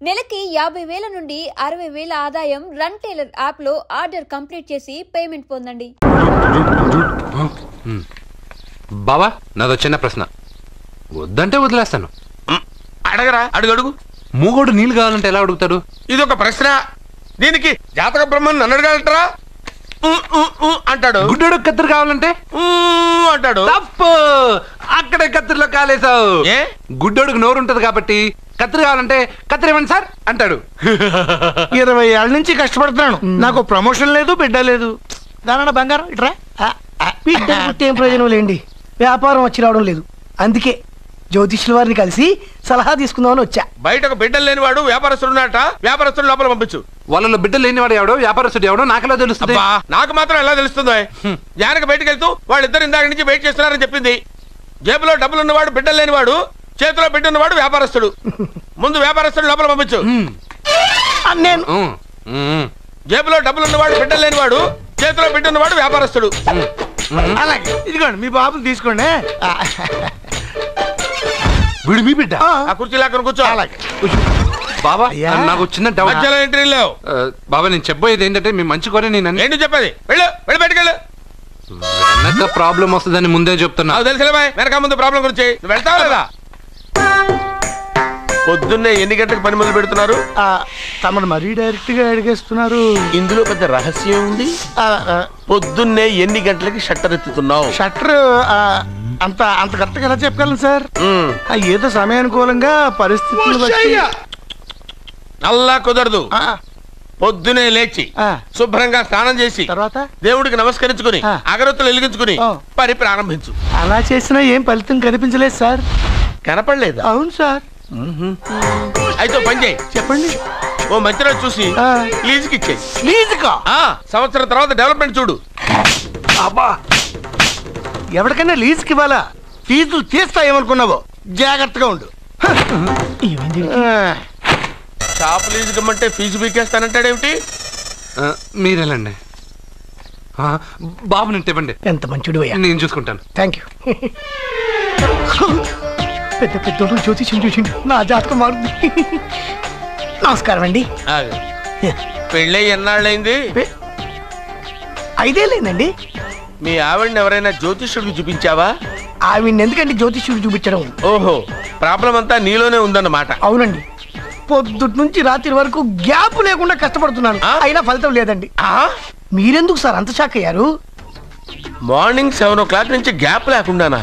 నెలకి 50,000 నుండి 60,000 ఆదాయం రన్ టైలర్ యాప్ లో ఆర్డర్ కంప్లీట్ చేసి పేమెంట్ పొందండి. బావా నాదో చిన్న ప్రశ్న, వద్దంటే వదిలేస్తాను. అడగరా, అడుగు. మూగోడు నీళ్ళు కావాలంటే ఎలా అడుగుతాడు? ఇది ఒక ప్రశ్న. దీనికి జాతక బ్రహ్మను నన్ను అడగలటరా? అంటాడు. గుడ్డోడు కత్తిరి కావాలంటే అంటాడు. తప్పు, అక్కడే కత్తిరిలో కాలేసావు. గుడ్డోడుకు నోరు ఉంటది కాబట్టి కత్తిరి కావాలంటే కత్తిరి ఇవ్వండి సార్ అంటాడు. 20 ఏళ్ళ నుంచి కష్టపడుతున్నాను, నాకు ప్రమోషన్ లేదు, బిడ్డ లేదు. దానన్న బంగారం ఇట్రా. బిడ్డ ఏం ప్రయోజనం లేండి, వ్యాపారం వచ్చి రావడం లేదు. అందుకే జ్యోతిష్యుల వారిని కలిసి సలహా తీసుకుందామని వచ్చా. బయటకు బిడ్డలు లేనివాడు వ్యాపారస్తుడు ఉన్నట, వ్యాపారస్తుడు లోపల పంపించు. వాళ్ళలో బిడ్డలు లేనివాడు ఎవడో వ్యాపారస్తుడు ఎవడో నాకెలా తెలుస్తుంది? నాకు మాత్రం ఎలా తెలుస్తుందో? జానకి బయటకు వెళ్తూ వాళ్ళిద్దరు ఇందాక నుంచి వెయిట్ చేస్తున్నారని చెప్పింది. జేబులో డబ్బులు ఉన్నవాడు బిడ్డలు లేనివాడు, చేతిలో బిడ్డ ఉన్నవాడు వ్యాపారస్తుడు. ముందు వ్యాపారస్తుడు లోపల పంపించు. నేను జేబులో డబ్బులు ఉన్నవాడు బిడ్డలు లేనివాడు, చేతిలో బిడ్డ ఉన్నవాడు వ్యాపారస్తుడు. అలాగే ఇదిగోండి మీ బాబుని తీసుకోండి. వీడు మీ బిడ్డ? ఆ కుర్చీ లాక్కను కూర్చో. అలాగే బాబా నాకు చిన్న డౌట్. మధ్యలో ఎంట్రీ లేవు. బాబా నేను చెప్పబోయేది ఏంటంటే మీ మంచి కోరే నేను ఏంటి చెప్పేది? వెళ్ళు వెళ్ళి బయటకు వెళ్ళు. వెనక ప్రాబ్లం వస్తుందని ముందే చెప్తున్నా. తెలుసులే బాయ్, వెనక ముందు ప్రాబ్లం గురించి. నువ్వు వెళ్తావా లేదా? పొద్దున్నే ఎన్ని గంటలకు పని మొదలు పెడుతున్నారు? తమను మరీ డైరెక్ట్ గా అడిగేస్తున్నారు. ఇందులో పెద్ద రహస్యం ఉంది. పొద్దున్నే ఎన్ని గంటలకి షట్టర్ ఎత్తుతున్నావు? షట్టర్ అంత కరెక్ట్ గా ఎలా చెప్పగలను సార్? ఏదో సమయానుకూలంగా పరిస్థితులు బట్టి. అల్లా కుదరదు. పొద్దునే లేచి శుభ్రంగా స్నానం చేసి తర్వాత దేవుడికి నమస్కరించుకుని అగరత్తులు వెలిగించుకుని పని ప్రారంభించు. అలా చేసినా ఏం ఫలితం కనిపించలేదు సార్. కనపడలేదు? అవును సార్. అయితే పని చేయి. చెప్పండి. ఓ మంచి రోజు చూసి లీజుకి ఇచ్చేయి. లీజుకా? సంవత్సరం తర్వాత డెవలప్మెంట్ చూడు. అబ్బా, ఎవరికైనా లీజుకి ఇవ్వాలా? ఫీజులు తీస్తాయేమనుకున్నావో, జాగ్రత్తగా ఉండు. షాప్ లీజుకి ఇమ్మంటే ఫీజు పీకేస్తానంటాడేమిటి? మీరేలండి బాబు, నేను ఇవ్వండి. ఎంత మంచిడు, నేను చూసుకుంటాను. Thank you. పెద్ద పెద్దోడు జ్యోతిష్యం చూసిండు, నా జాతకం మారుంది. నమస్కారం అండి. పెళ్ళి ఎన్నాళ్ళైంది? 5 ఏళ్ళైందండి. మీ ఆవిడని ఎవరైనా జ్యోతిష్యుడికి చూపించావా? ఆవిడ ఎందుకండి జ్యోతిష్యుడు చూపించడం? ఓహో, ప్రాబ్లం అంతా నీలోనే ఉందన్నమాట. అవునండి, పొద్దుటి నుంచి రాత్రి వరకు గ్యాప్ లేకుండా కష్టపడుతున్నాను, అయినా ఫలితం లేదండి. మీరెందుకు సార్ అంత షాక్ అయ్యారు? మార్నింగ్ 7 o'clock నుంచి గ్యాప్ లేకుండానా?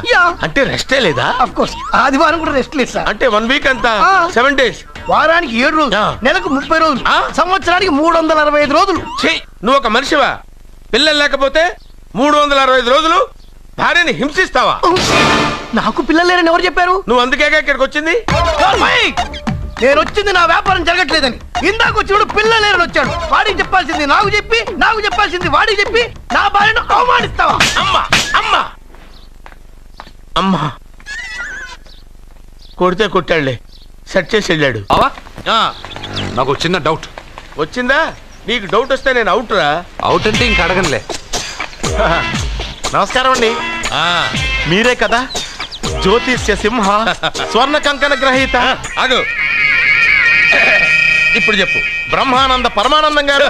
అంటే రెస్టే లేదా? ఆఫ్ కోర్స్, ఆదివారం కూడా రెస్ట్ లేదు సార్. అంటే 1 వీక్ అంతా 7 days. వారానికి 7 రోజులు, నెలకు 30 రోజులు, సంవత్సరానికి 365 రోజులు. నువ్వు ఒక మనిషివా? పిల్లలు లేకపోతే 365 రోజులు భార్యని హింసిస్తావా? నాకు పిల్లలు లేరని ఎవరు చెప్పారు? నువ్వు అందుకేగా ఇక్కడికి వచ్చింది. నేను వచ్చింది నా వ్యాపారం జరగట్లేదని. ఇందాక వచ్చినప్పుడు పిల్లలు లేరని వచ్చాడు. వాడికి చెప్పాల్సింది నాకు చెప్పి, నాకు చెప్పాల్సింది వాడికి చెప్పి నా భార్యను అవమానిస్తావా? అమ్మా అమ్మా అమ్మా, కొడితే కొట్టాడులే, సెట్ చేసి వెళ్ళాడు. నాకు చిన్న డౌట్ వచ్చిందా? నీకు డౌట్ వస్తే నేను అవుట్ రా. అవుట్ అంటే ఇంక అడగనులే. నమస్కారం అండి. మీరే కదా జ్యోతిష్య సింహ స్వర్ణ కంకణ గ్రహీత? అదు, ఇప్పుడు చెప్పు. బ్రహ్మానంద పరమానందం గారు.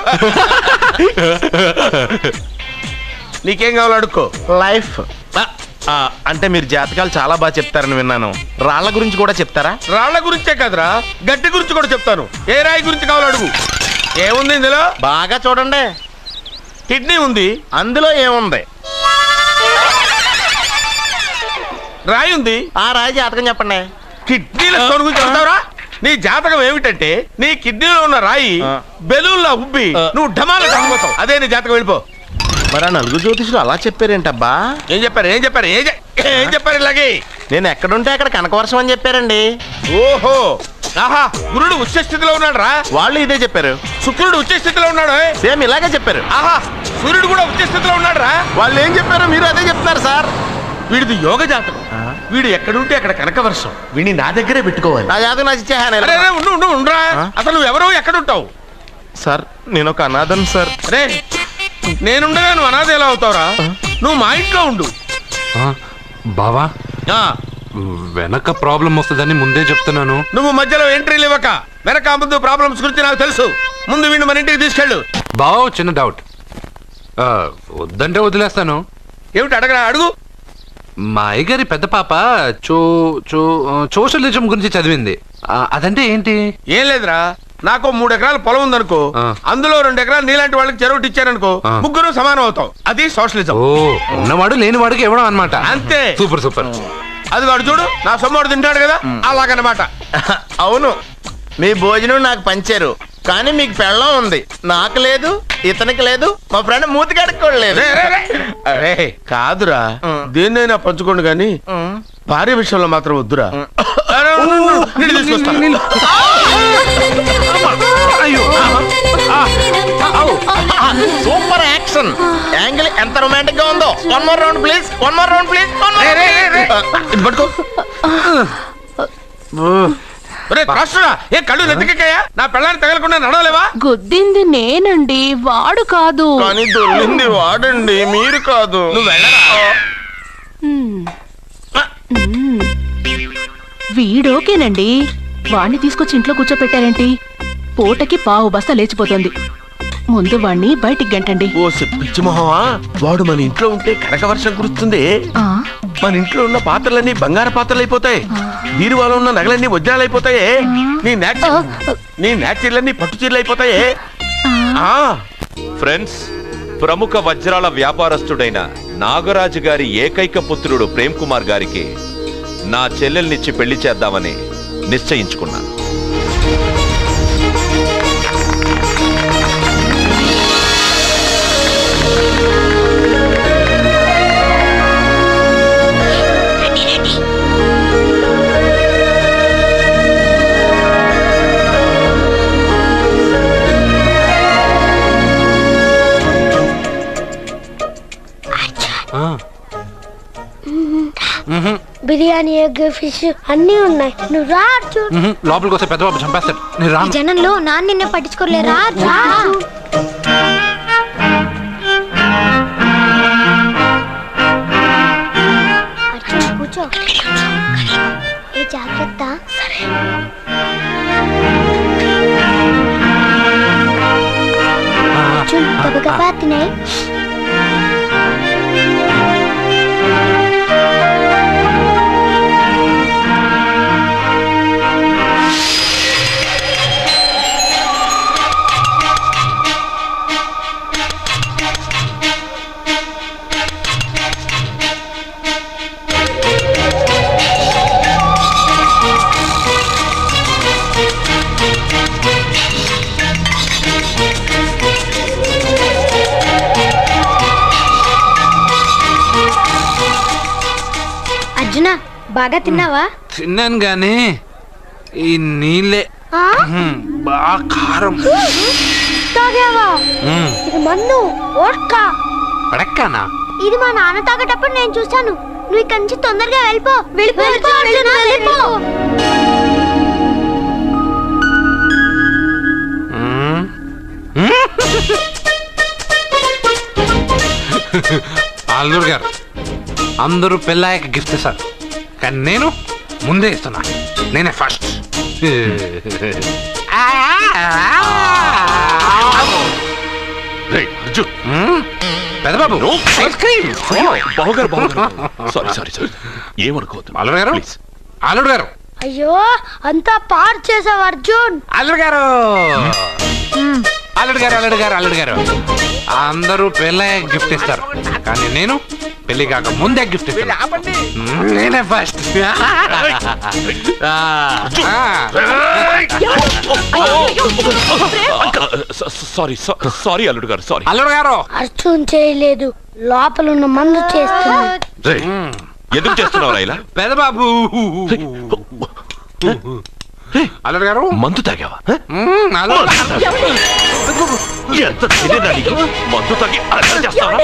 నీకేం కావాలో అడుక్కో. లైఫ్ అంటే మీరు జాతకాలు చాలా బాగా చెప్తారని విన్నాను. రాళ్ల గురించి కూడా చెప్తారా? రాళ్ల గురించే కదరా, గడ్డి గురించి కూడా చెప్తాను. ఏ రాయి గురించి కావాలో అడుగు. ఏముంది ఇందులో? బాగా చూడండి. కిడ్నీ ఉంది. అందులో ఏముంది? రాయి ఉంది. ఆ రాయి జాతకం చెప్పండి. కిడ్నీల స్టోన్ గురించి చెప్తావురా? నీ జాతకం ఏమిటంటే నీ కిడ్నీలో ఉన్న రాయి బెలూన్లా ఉబ్బి నువ్వు ఢమాల చనిపోతావు. అదే నీ జాతకం. వెళ్ళిపో. మరి ఆ 4 జ్యోతిషులు అలా చెప్పారేంటబ్బా? ఏం చెప్పారు? ఏం చెప్పారు? ఏం చెప్పారు? ఇలాగే నేను ఎక్కడుంటే అక్కడ కనకవర్షం అని చెప్పారండి. ఓహో, ఆహా, గురుడు ఉచ్చ స్థితిలో ఉన్నాడు రా. వాళ్ళు ఇదే చెప్పారు. శుక్రుడు ఉచ్చ స్థితిలో ఉన్నాడు. సేమ్ ఇలాగే చెప్పారు. ఆహా, సూర్యుడు కూడా ఉచ్చ స్థితిలో ఉన్నాడు రా. వాళ్ళు ఏం చెప్పారు మీరు అదే చెప్తున్నారు సార్. వీడిది యోగ జాతకం. వీడు ఎక్కడుంటే అక్కడ కనకవర్షం. వీడిని నా దగ్గరే పెట్టుకోవాలి. నా జాతకం నాకు ఇచ్చేహాను. ఉండరా, అసలు నువ్వెవరో ఎక్కడుంటావు? సార్ నేను ఒక అనాథం సార్. అరే, నేనుండగా నువ్వు అనాథ ఎలా అవుతావురా? నువ్వు మా ఇంట్లో ఉండు. బావా వెనక ప్రాబ్లం వస్తుందని ముందే చెప్తున్నాను. నువ్వు మధ్యలో ఎంట్రీలు ఇవ్వక, వెనక ముందు ప్రాబ్లమ్స్ గురించి నాకు తెలుసు. ముందు వీడిని మన ఇంటికి తీసుకెళ్ళు. బావ చిన్న డౌట్, వద్దంటే వదిలేస్తాను. ఏమిటి అడగరా? అడుగు. మా అయ్యగారి పెద్ద పాప సోషలిజం గురించి చదివింది. అదంటే ఏంటి? ఏం లేదురా, నాకు 3 ఎకరాల పొలం ఉందనుకో, అందులో 2 ఎకరాలు నీలాంటి వాళ్ళకి చెరువు ఇచ్చారనుకో, ముగ్గురు సమానం అవుతాం. అది సోషలిజం. ఓ, ఉన్నవాడు లేని వాడికి ఇవ్వడం అనమాట. అంతే. Super super. అది వాడు చూడు, నా సొమ్మడు తింటాడు కదా, అలాగనమాట. అవును, మీ భోజనం నాకు పంచారు, కానీ మీకు పెళ్ళం ఉంది, నాకు లేదు, ఇతనికి లేదు, మా ఫ్రెండ్ మూతి కడుక్కోలేదు. కాదురా, దేన్నైనా పంచుకోండి గాని భార్య విషయంలో మాత్రం వద్దురా. సూపర్ యాక్షన్ యాంగిల్ ఎంత రొమాంటిక్ గా ఉందో. One more round please, one more round please. పట్టుకో. ఏ కళ్ళు నెత్తికెక్కాయా? నా పెళ్ళాన్ని తగలకుండా నడవలేవా? గుద్దింది నేనండి, వాడు కాదు. కానీ దొల్లింది వాడండి, మీరు కాదు. నువ్వు వెళ్ళరా? వీడోకేనండి, వాణ్ణి తీసుకొచ్చి ఇంట్లో కూర్చోపెట్టారేంటి? పూటకి పావు బస్తా లేచిపోతుంది. ముందు వాణ్ణి బయటికి గంటండి. ఓ పిచ్చి మొహమా, వాడు మన ఇంట్లో ఉంటే కనక వర్షం కురుస్తుంది. మన ఇంట్లో ఉన్న పాత్రలన్నీ బంగారు పాత్రలు అయిపోతాయి, బీరువాలో ఉన్న నగలన్నీ వజ్రాలు అయిపోతాయి, నీ నాచీర్లన్నీ పట్టు చీరలు అయిపోతాయి. ఫ్రెండ్స్, ప్రముఖ వజ్రాల వ్యాపారస్తుడైన నాగరాజు గారి ఏకైక పుత్రుడు ప్రేమ్ కుమార్ గారికి నా చెల్లెల్నిచ్చి పెళ్లి చేద్దామని నిశ్చయించుకున్నాను. బిర్యానీ, ఎగ్, ఫిష్ అన్నీ ఉన్నాయి. నువ్వు రా. లోపలికి వస్తే పెద్ద బాబు చంపేస్తాడు. నేను రా. జనంలో నాన్న నిన్నే పట్టించుకోలే. రా. కూర్చో. ఏ జాగ్రత్త. అర్జున్ గబగబా తినే. బాగా తిన్నావా? తిన్నాను గానీ ఈ నీళ్ళే బాగా కారం. తాగావా? ఇది మన్ను ఓడ్కా. పడక్కానా? ఇది మా నాన్న తాగేటప్పుడు నేను చూశాను. నువ్వు ఇక్కడి నుంచి తొందరగా వెళ్ళిపో. వెళ్ళిపో. అల్లుడు గారు, అందరూ పెళ్ళాయక గిఫ్ట్ ఇస్తారు, కానీ నేను ముందే ఇస్తున్నా. నేనే ఫస్ట్. పెద్దబాబు ఏమనుకోవద్దు. అల్లుడు గారు. అయ్యో, అంతా పాడు చేసావు అర్జున్. అల్లుడు గారు అందరూ పెళ్ళయ్యాక గిఫ్ట్ ఇస్తారు, కానీ నేను పెళ్లి కాక ముందే గిఫ్ట్ ఇస్తాను. నేనే ఫస్ట్. సారీ అల్లుడు గారు, సారీ. అల్లుడు గారు, అర్జున్ చేయలేదు, లోపల ఉన్న మందు చేస్తున్నాడు. ఎందుకు చేస్తున్నావు రైలా? పెద్దబాబు. అల్లుడు గారు, మందు తాగావా? ఎంత మందు తాగి చేస్తావా?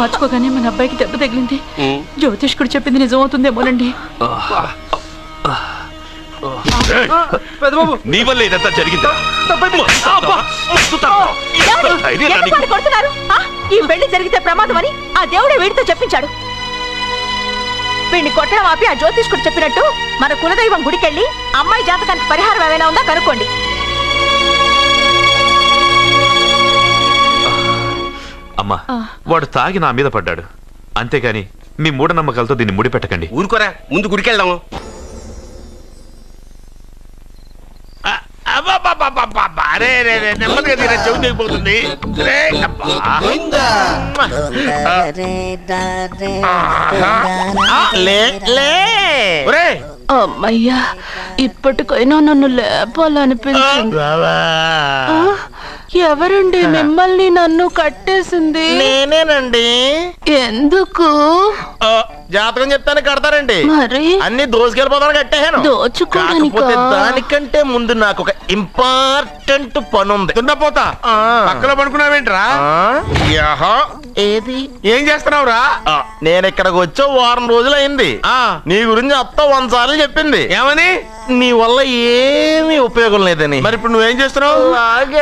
మార్చుకోగానే మన అబ్బాయికి దెబ్బ తగిలింది. జ్యోతిష్కుడు చెప్పింది నిజం అవుతుందేమోనండి. నీ వల్ల ఇదంతా జరిగింది. ఈ పెళ్లి జరిగితే ప్రమాదం అని ఆ దేవుడే వీడితో చెప్పించాడు. వీడిని కొట్టడం ఆపి ఆ జ్యోతిష్కుడు చెప్పినట్టు మన కులదైవం గుడికెళ్ళి అమ్మాయి జాతకానికి పరిహారం ఏమైనా ఉందా కనుక్కోండి. అమ్మా, వాడు తాగి నా మీద పడ్డాడు, అంతేగాని మీ మూఢనమ్మకాలతో దీన్ని ముడిపెట్టకండి. ఊరుకోరా, ముందు గుడికెళ్దాము. నెమ్మదిగా తీరా, చెవి తెగిపోతుంది. అమ్మయ్యా, ఇప్పటికైనా నన్ను లేపాలనిపించింది. ఎవరండి మిమ్మల్ని నన్ను కట్టేసింది? నేనేనండి. ఎందుకు? జాతకం చెప్తాను కడతారండి. మరి అన్ని దోసుకెళ్ళిపోతాను కట్టేహాను. దోచుకోవడానికా? దానికంటే ముందు నాకు ఒక ఇంపార్టెంట్ పని ఉంది. దున్నపోతా పక్కలో పడుకున్నావేంట్రా? ఏది ఏం చేస్తున్నావురా? నేను ఇక్కడికి వచ్చి వారం రోజులు అయింది. నీ గురించి అత్త 100 సార్లు చెప్పింది. ఏమని? నీ వల్ల ఏమీ ఉపయోగం లేదని. మరి ఇప్పుడు నువ్వేం చేస్తున్నావు? అలాగే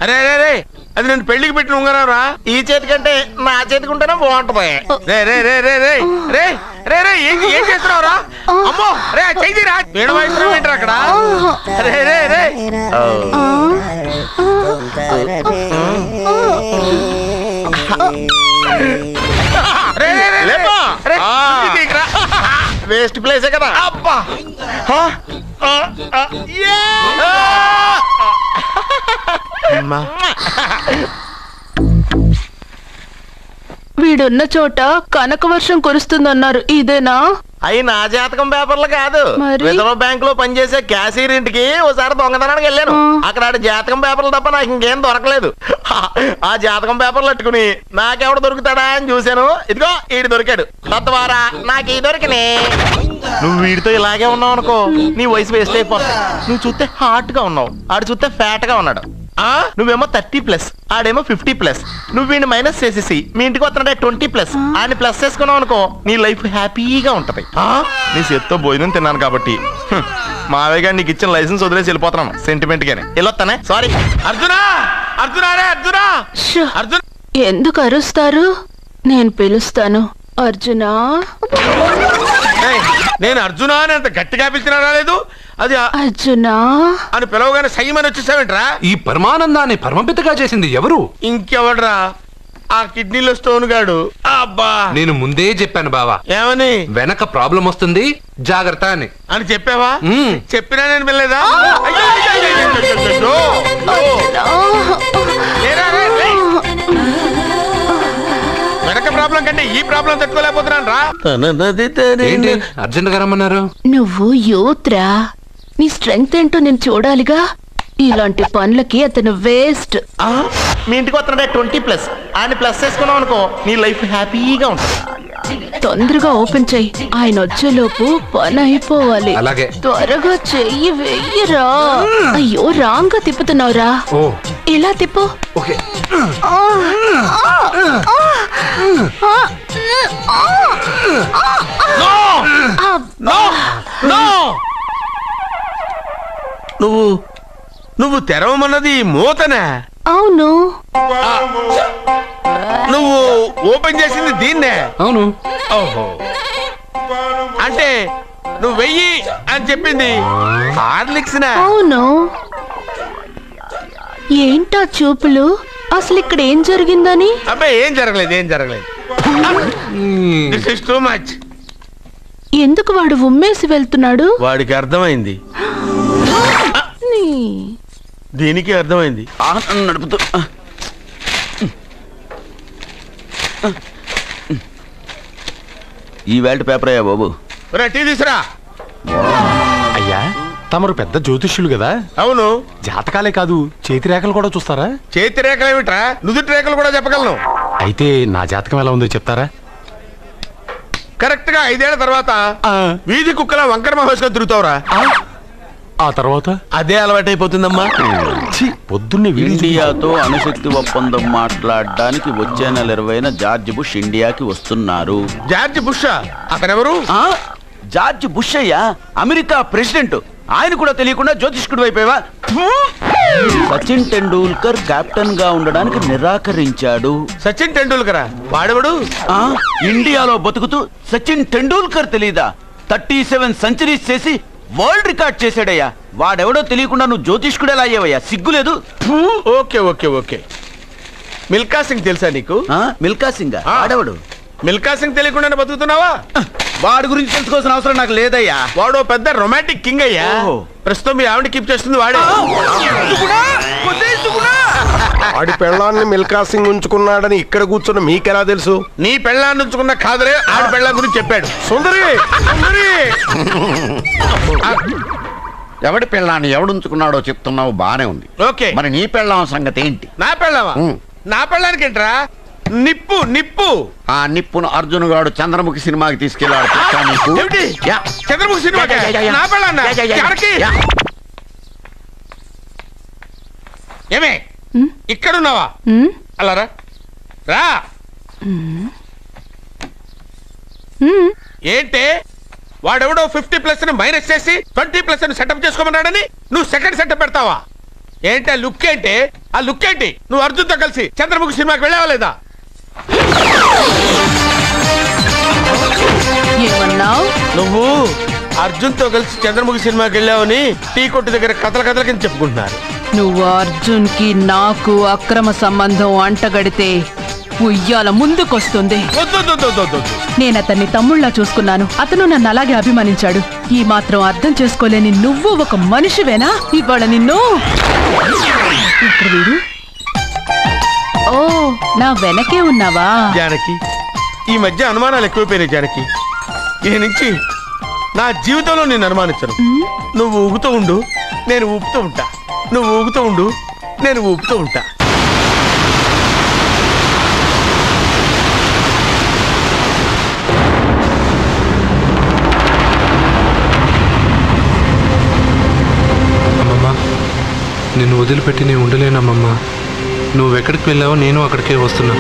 అరే అరే అరే, అది నేను పెళ్లికి పెట్టిన ఉంగరారా. ఈ చేతి కంటే నా చేతికి ఉంటేనే బాగుంటది. రే రే రే రే రే రే రే రే ఏం చేస్తున్నావురా? అమ్మో రే, చెయ్యిరా. వీణ వాయిస్తున్నావు ఏంట్రా అక్కడ? రే రే రే వేస్ట్ ప్లేసే కదా. అబ్బా, వీడున్న చోట కనక వర్షం కురుస్తుందన్నారు, ఇదేనా? అయి నా జాతకం పేపర్లు కాదు. మరి? రిజర్వ్ బ్యాంక్ లో పనిచేసే క్యాషియర్ ఇంటికి ఓసారి దొంగతనానికి వెళ్ళాను. అక్కడ ఆడి జాతకం పేపర్లు తప్ప నాకు ఇంకేం దొరకలేదు. ఆ జాతకం పేపర్లు పట్టుకుని నాకెవడు దొరుకుతాడా అని చూశాను. ఇదిగో ఈడు దొరికాడు. తత్వారా నాకు ఈ దొరికినే. నువ్వు వీడితో ఇలాగే ఉన్నావు అనుకో, నీ వయసు వేస్ట్ అయిపోతుంది. నువ్వు చూస్తే హాట్ గా ఉన్నావు, ఆడు చూస్తే ఫ్యాట్ గా ఉన్నాడు. నువ్వేమో 30+, ఆడేమో 50+. నువ్వు వీడిని మైనస్ చేసేసి మీ ఇంటికి వస్తున్నాడే 20+, ఆయన ప్లస్ చేసుకున్నావు అనుకో, నీ లైఫ్ హ్యాపీగా ఉంటది. నీ చేత్తో భోజనం తిన్నాను కాబట్టి మావయ్య గారు నీకు ఇచ్చిన లైసెన్స్ వదిలేసి వెళ్ళిపోతున్నాను సెంటిమెంట్ గానే. వెళ్ళొస్తానే. సారీ. అర్జునా, అర్జునా రే అర్జునా, అర్జున్. ఎందుకు అరుస్తారు? నేను పిలుస్తాను. అర్జునా. నేను అర్జునా అని అంత గట్టిగా పిలిచినా రాలేదు. అది అర్జునా అని పిలవగానే సైమని వచ్చేసావేంట్రా? ఈ పరమానందాన్ని పరమపితగా చేసింది ఎవరు? ఇంకెవడ్రా? ఆ కిడ్నీలో స్టోన్ గాడు. అబ్బా, నేను ముందే చెప్పాను బావా, ఏమని? వెనక ప్రాబ్లం వస్తుంది, జాగ్రత్త అని. అని చెప్పావా? చెప్పినా నేను వెళ్ళలేదా? వెనక ప్రాబ్లం కంటే ఈ ప్రాబ్లం తట్టుకోలేకపోతున్నాను రా. ఏంటి అర్జెంట్ గా రమ్మన్నారు? నువ్వు యూత్రా, నీ స్ట్రెంగ్త్ ఏంటో నేను చూడాలిగా. ఇలాంటి పనులకి అతను వేస్ట్. మీ ఇంటికి వస్తున్నాడే 20+, ఆయన ప్లస్ చేసుకున్నావు అనుకో, నీ లైఫ్ హ్యాపీగా ఉంటుంది. తొందరగా ఓపెన్ చెయ్యి, ఆయన వచ్చేలోపు పని అయిపోవాలి. అలాగే. త్వరగా చెయ్యి వెయ్యరా. అయ్యో రాంగ్ గా తిప్పుతున్నావురా. ఇలా తిప్పు. ఓకే. నువ్వు తెరవమన్నది మూతనే? అవును. నువ్వు ఓపెన్ చేసింది దీన్నే? అవును. ఓహో, అంటే నువ్వు వెయ్యి అని చెప్పింది హార్లిక్స్? అవును. ఏంటా చూపులు? అసలు ఇక్కడ ఏం జరిగిందని? అబ్బాయి ఏం జరగలేదు, ఏం జరగలేదు. This is too much. ఎందుకు వాడు ఉమ్మేసి వెళ్తున్నాడు? వాడికి అర్థమైంది, దీనికి అర్థమైంది. నడుపుతూ ఈ వేల్ట్ పేపర్ అయ్యా బాబు. టీ తీసురా. అయ్యా, తమరు పెద్ద జ్యోతిష్యులు కదా? అవును. జాతకాలే కాదు, చేతి రేఖలు కూడా చూస్తారా? చేతి రేఖలు ఏమిట్రా, నుదుటి రేఖలు కూడా చెప్పగలను. అయితే నా జాతకం ఎలా ఉందో చెప్తారా? కరెక్ట్ గా 5 ఏళ్ల తర్వాత వీధి కుక్కల వంకర మహేష్గా తిరుగుతావురా. ఆ తర్వాత అదే అలవాటైపోతుందమ్మా. పొద్దున్నే ఇండియాతో అణుశక్తి ఒప్పందం మాట్లాడడానికి వచ్చే నెల 20న జార్జ్ బుష్ ఇండియాకి వస్తున్నారు. జార్జ్ బుష్ అతనెవరు? జార్జ్ బుష్ అయ్యా, అమెరికా ప్రెసిడెంట్. ఆయన కూడా తెలియకుండా జ్యోతిష్కుడు వైపోయావా? సచిన్ టెండూల్కర్ కెప్టెన్ గా ఉండడానికి నిరాకరించాడు. సచిన్ టెండూల్కరా? వాడెవడు? ఇండియాలో బతుకుతూ సచిన్ టెండూల్కర్ తెలీదా? 37 సెంచరీస్ చేసి వరల్డ్ రికార్డ్ చేశాడయ్యా. వాడెవడో తెలియకుండా నువ్వు జ్యోతిష్కుడు ఎలా అయ్యావయ్యా? సిగ్గులేదు? Okay okay okay. Milkha Singh తెలుసా నీకు? మిల్కా సింగ్ వాడెవడు? మిల్కా సింగ్ తెలియకుండానే బతుకుతున్నావా? వాడి గురించి తెలుసుకోవాల్సిన అవసరం నాకు లేదయ్యా. వాడు పెద్ద రొమాంటిక్ కింగ్ అయ్యా. ప్రస్తుతం మీ ఆవిడ కీప్ చేస్తుంది వాడే. వాడి పెళ్ళాన్ని మిల్కా సింగ్ ఉంచుకున్నాడని ఇక్కడ కూర్చున్న మీకెలా తెలుసు? నీ పెళ్ళాన్ని ఉంచుకున్న కాదులే, ఆడి పెళ్ళాం గురించి చెప్పాడు. సుందరి ఎవడి పెళ్ళాన్ని ఎవడుంచుకున్నాడో చెప్తున్నావు, బానే ఉంది. ఓకే, మరి నీ పెళ్ళాం సంగతి ఏంటి? నా పెళ్ళామా? నా పెళ్ళానికి ఏంట్రా? నిప్పు నిప్పు. ఆ నిప్పును అర్జున్ గాడు చంద్రముఖి సినిమాకి తీసుకెళ్ళాడు. చంద్రముఖి సినిమా నా పెళ్ళాన్నా? ఏమే ఇక్కడున్నావా? అలా రా రా. ఏంటే వాడెవడో 50+ మైనస్ చేసి 20+ సెటప్ చేసుకోమన్నాడని నువ్వు సెకండ్ సెటప్ పెడతావా? ఏంటి ఆ లుక్? ఏంటి ఆ లుక్? ఏంటి నువ్వు అర్జున్ తో కలిసి చంద్రముఖి సినిమాకి వెళ్ళావా లేదా? నువ్వు అర్జున్ తో కలిసి చంద్రముఖి సినిమాకి వెళ్ళావని టీ కొట్టు దగ్గర కథల కింద చెప్పుకుంటున్నారు. నువ్వు అర్జున్ కి నాకు అక్రమ సంబంధం అంటగడితే ఉయ్యాల ముందుకొస్తుంది. నేను అతన్ని తమ్ముళ్ళ చూసుకున్నాను. అతను నన్ను అలాగే అభిమానించాడు. ఈ మాత్రం అర్థం చేసుకోలేని నువ్వు ఒక మనిషివేనా? ఇవాళ నిన్ను వీడు. ఓ, నా వెనకే ఉన్నావా? జానకి, ఈ మధ్య అనుమానాలు ఎక్కువైపోయినాయి జానకి. ఈ నుంచి నా జీవితంలో నేను అనుమానించను. నువ్వు ఊగుతూ ఉండు, నేను ఊపుతూ ఉంటా. నువ్వు ఊగుతూ ఉండు, నేను ఊపుతూ ఉంటా. అమ్మమ్మ, నిన్ను వదిలిపెట్టి నేను ఉండలేనమ్మమ్మ. నువ్వెక్కడికి వెళ్ళావో నేను అక్కడికే వస్తున్నా.